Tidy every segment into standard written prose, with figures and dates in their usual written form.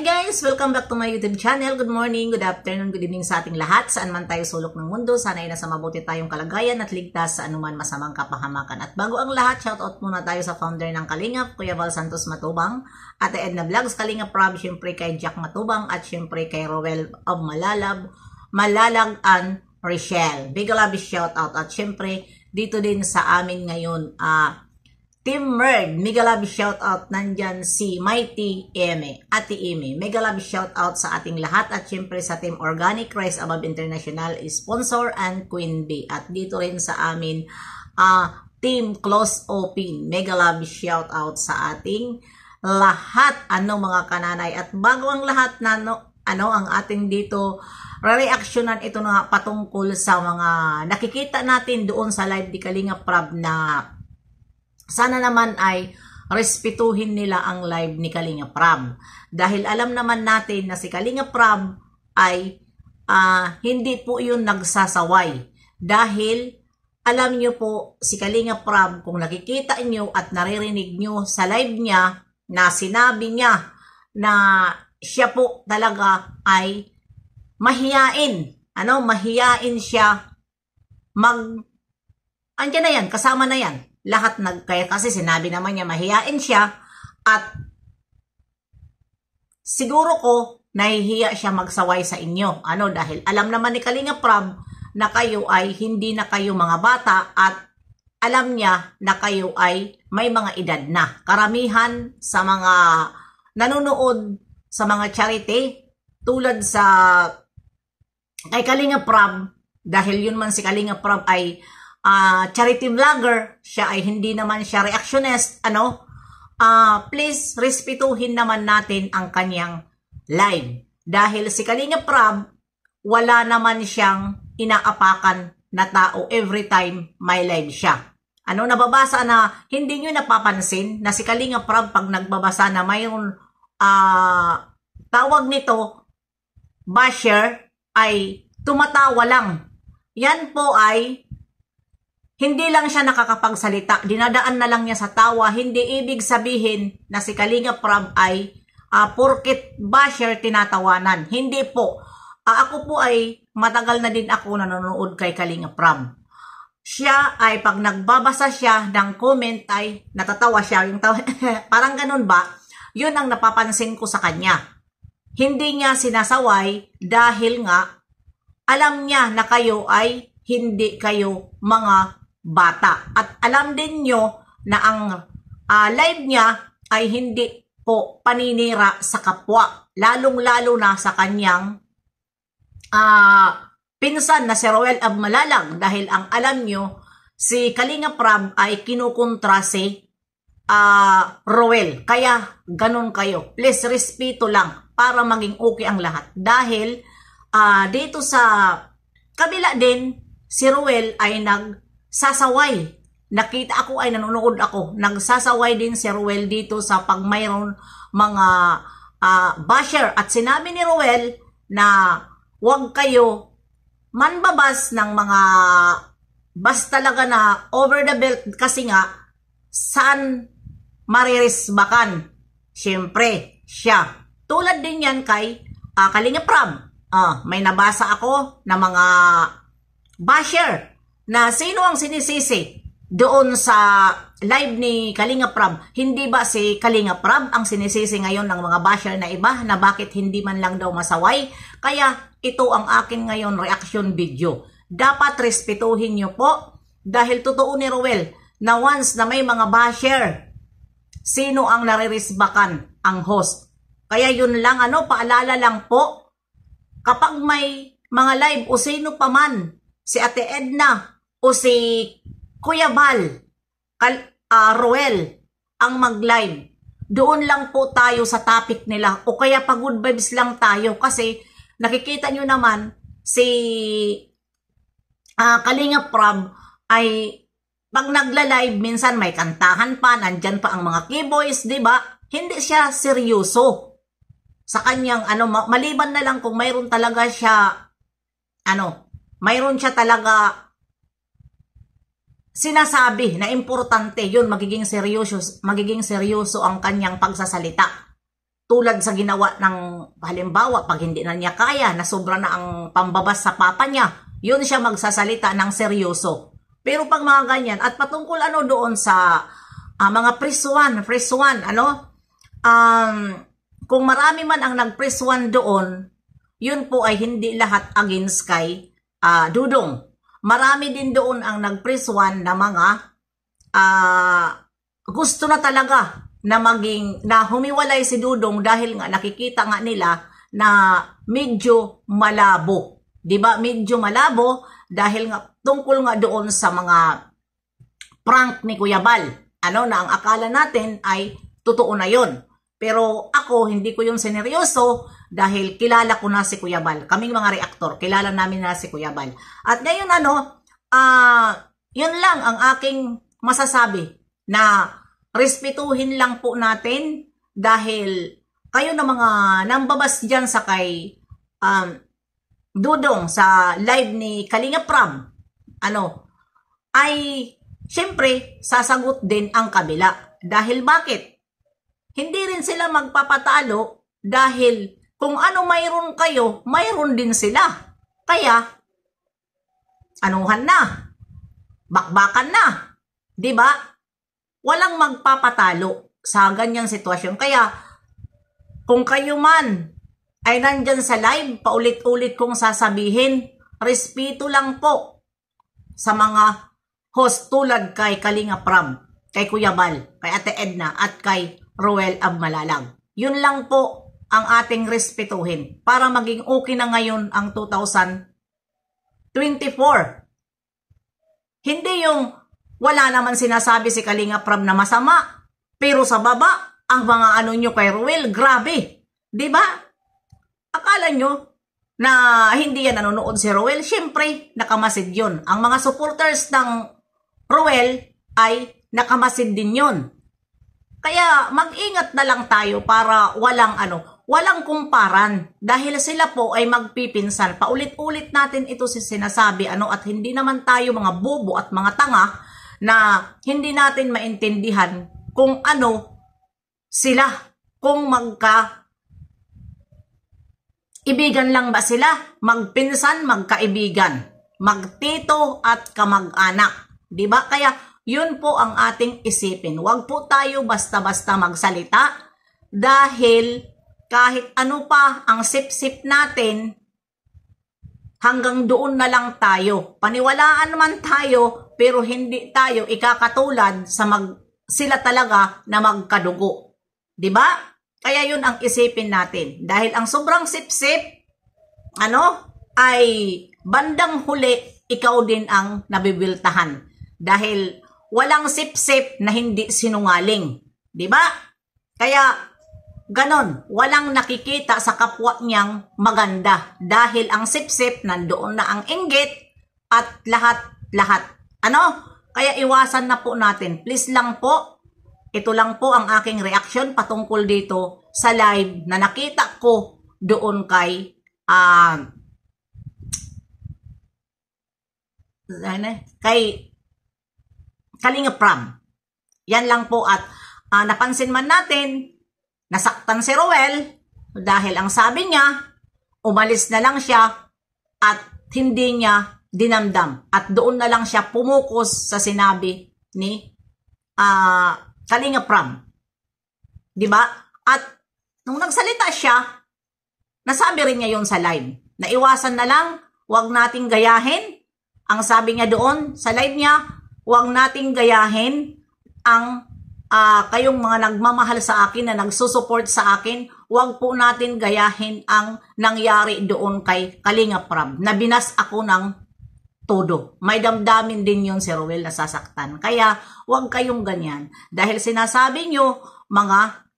Hi guys! Welcome back to my YouTube channel. Good morning, good afternoon, good evening sa ating lahat. Saan man tayo sulok ng mundo, sana ay nasa mabuti tayong kalagayan at ligtas sa anuman masamang kapahamakan. At bago ang lahat, shoutout muna tayo sa founder ng Kalingap, Kuya Val Santos Matubang, Ate Edna Vlogs, Kalingap Rob, syempre kay Jack Matubang, at syempre kay Roel of Malalag and Rochelle. Big love shoutout. At syempre dito din sa amin ngayon, Team Merd, mega love shoutout, nandyan si Mighty Eme, Ate Eme, mega love shoutout sa ating lahat at syempre sa Team Organic Rice Above International sponsor and Queen Bee. At dito rin sa amin, Team Close Open, mega love shoutout sa ating lahat, mga kananay. At bago ang lahat na ang ating dito re-reactionan, ito na patungkol sa mga nakikita natin doon sa live di Kalingap Rob na sana naman ay respetuhin nila ang live ni Kalingap Rob. Dahil alam naman natin na si Kalingap Rob ay hindi po yun nagsasaway. Dahil alam nyo po si Kalingap Rob, kung nakikita nyo at naririnig nyo sa live niya na sinabi niya na siya po talaga ay mahiyain. Mahiyain siya. Andiyan na yan, kasama na yan. Lahat kaya kasi sinabi naman niya mahiyain siya at siguro ko nahihiya siya magsaway sa inyo. Dahil alam naman ni Kalingap Rob na kayo ay hindi na kayo mga bata at alam niya na kayo ay may mga edad na. Karamihan sa mga nanonood sa mga charity tulad sa kay Kalingap Rob, dahil yun man si Kalingap Rob ay charity vlogger, siya ay hindi naman siya reactionist, please respetuhin naman natin ang kanyang live. Dahil si Kalingap Rob, wala naman siyang inaapakan na tao every time may live siya. Nababasa na hindi nyo napapansin na si Kalingap Rob pag nagbabasa na mayroon tawag nito, basher, ay tumatawa lang. Yan po ay hindi lang siya nakakapagsalita, dinadaan na lang niya sa tawa. Hindi ibig sabihin na si Kalingap Rob ay porket basher tinatawanan. Hindi po. Ako po ay matagal na din ako nanonood kay Kalingap Rob. Siya ay pag nagbabasa siya ng comment ay natatawa siya. Yung parang ganun ba? Yun ang napapansin ko sa kanya. Hindi niya sinasaway dahil nga alam niya na kayo ay hindi kayo mga bata. At alam din nyo na ang live niya ay hindi po paninira sa kapwa. Lalong-lalo na sa kanyang pinsan na si Roel of Malalag. Dahil ang alam nyo, si Kalingap Rob ay kinukontra si Roel. Kaya ganun kayo. Please, respeto lang para maging okay ang lahat. Dahil dito sa kabila din, si Roel ay nagsasaway. Nakita ako ay nanonood ako. Nagsasaway din si Roel dito sa pag mayroon mga basher. At sinabi ni Roel na huwag kayo manbabas ng mga bas talaga na over the belt kasi nga saan maririsbakan? Siyempre, siya. Tulad din yan kay Kalingap Rob. May nabasa ako na mga basher na sino ang sinisisi doon sa live ni Kalingap Rob. Hindi ba si Kalingap Rob ang sinisisi ngayon ng mga basher na iba na bakit hindi man lang daw masaway? Kaya ito ang akin ngayon reaction video. Dapat respetuhin nyo po dahil totoo ni Roel na once na may mga basher, sino ang naririsbakan? Ang host. Kaya yun lang, paalala lang po, kapag may mga live o sino pa man, si Ate Edna o si Kuya Val, Roel, ang mag-live, doon lang po tayo sa topic nila o kaya pa good vibes lang tayo kasi nakikita nyo naman si Kalingap Rob ay pag nagla-live minsan may kantahan pa, nandyan pa ang mga keyboys, diba? Hindi siya seryoso sa kanyang maliban na lang kung mayroon talaga siya mayroon siya talaga sinasabi na importante, yun magiging seryoso ang kanyang pagsasalita. tulad sa ginawa ng halimbawa pag hindi na niya kaya, na sobra na ang pambabas sa papa niya, yun siya magsasalita ng seryoso. Pero pag mga ganyan, at patungkol ano doon sa mga press one, ano, kung marami man ang nag-press one doon, yun po ay hindi lahat against kay Dudong. Marami din doon ang nag-press one na mga gusto na talaga na humiwalay si Dudong dahil nga nakikita nga nila na medyo malabo. 'Di ba? Medyo malabo dahil nga tungkol nga doon sa mga prank ni Kuya Bal. Ano na ang akala natin ay totoo na 'yon. Pero ako hindi ko 'yung sineryoso dahil kilala ko na si Kuya Bal. Kaming mga reaktor, kilala namin na si Kuya Bal. At ngayon ano, 'yun lang ang aking masasabi, na respetuhin lang po natin dahil kayo na mga nambabas dyan sa kay Dudong sa live ni Kalinga Prab, ano, ay syempre sasagot din ang kabila. Dahil bakit? Hindi rin sila magpapatalo dahil kung ano mayroon kayo, mayroon din sila. Kaya, anuhan na, bakbakan na, di ba? Walang magpapatalo sa ganyang sitwasyon. Kaya, kung kayo man ay nandyan sa live, paulit-ulit kong sasabihin, respeto lang po sa mga host tulad kay Kalinga Prab, kay Kuya Bal, kay Ate Edna, at kay Roel Abmalalag. Yun lang po ang ating respetuhin para maging okay na ngayon ang 2024. Hindi yung wala naman sinasabi si Kalinga Prab na masama, pero sa baba, ang mga ano nyo kay Roel, grabe. Diba? Akala nyo na hindi yan nanonood si Roel? Siyempre, nakamasid yun. Ang mga supporters ng Roel ay nakamasid din yun. Kaya mag-ingat na lang tayo para walang kumparan. Dahil sila po ay magpipinsan. Paulit-ulit natin ito sinasabi, at hindi naman tayo mga bobo at mga tanga na hindi natin maintindihan kung ano sila, kung magka-ibigan lang ba sila, magpinsan, magkaibigan, magtito at kamag-anak, di ba? Kaya yun po ang ating isipin. Huwag po tayo basta-basta magsalita dahil kahit ano pa ang sip-sip natin, hanggang doon na lang tayo. Paniwalaan naman tayo, pero hindi tayo ikakatulad sa sila talaga na magkadugo. 'Di ba? Kaya yun ang isipin natin. Dahil ang sobrang sip-sip, ay bandang huli, ikaw din ang nabibiltahan. Dahil walang sip-sip na hindi sinungaling. 'Di ba? Kaya ganon, walang nakikita sa kapwa niyang maganda dahil ang sip-sip nandoon na ang inggit at lahat-lahat. Kaya iwasan na po natin. Please lang po, ito lang po ang aking reaction patungkol dito sa live na nakita ko doon kay Kalinga Prab. Yan lang po, at napansin man natin, nasaktan si Roel dahil ang sabi niya, umalis na lang siya at hindi niya dinamdam. At doon na lang siya pumukus sa sinabi ni Kalinga Prab. Diba? At nung nagsalita siya, nasabi rin niya yun sa live. Naiwasan na lang, huwag nating gayahin. Ang sabi niya doon sa live niya, huwag nating gayahin ang kayong mga nagmamahal sa akin na nagsusupport sa akin, huwag po natin gayahin ang nangyari doon kay Kalinga Prab. Nabinas ako ng todo. May damdamin din yun si Roel na sasaktan. Kaya huwag kayong ganyan. Dahil sinasabi nyo, mga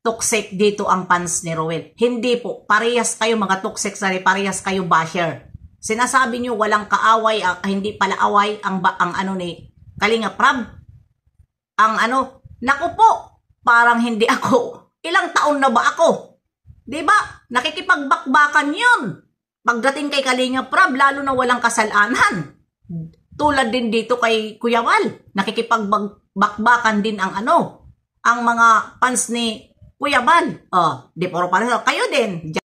toxic dito ang fans ni Roel. Hindi po. Parehas kayo mga toxic, parehas kayo basher. Sinasabi nyo walang kaaway, hindi pala away ang ni Kalinga Prab. Naku po, parang hindi ako. Ilang taon na ba ako? Diba? Nakikipagbakbakan yun. Pagdating kay Kalinga Prab, lalo na walang kasalanan. Tulad din dito kay Kuya Bal. Nakikipagbakbakan din ang mga fans ni Kuya Bal, di puro pareho. Kayo din,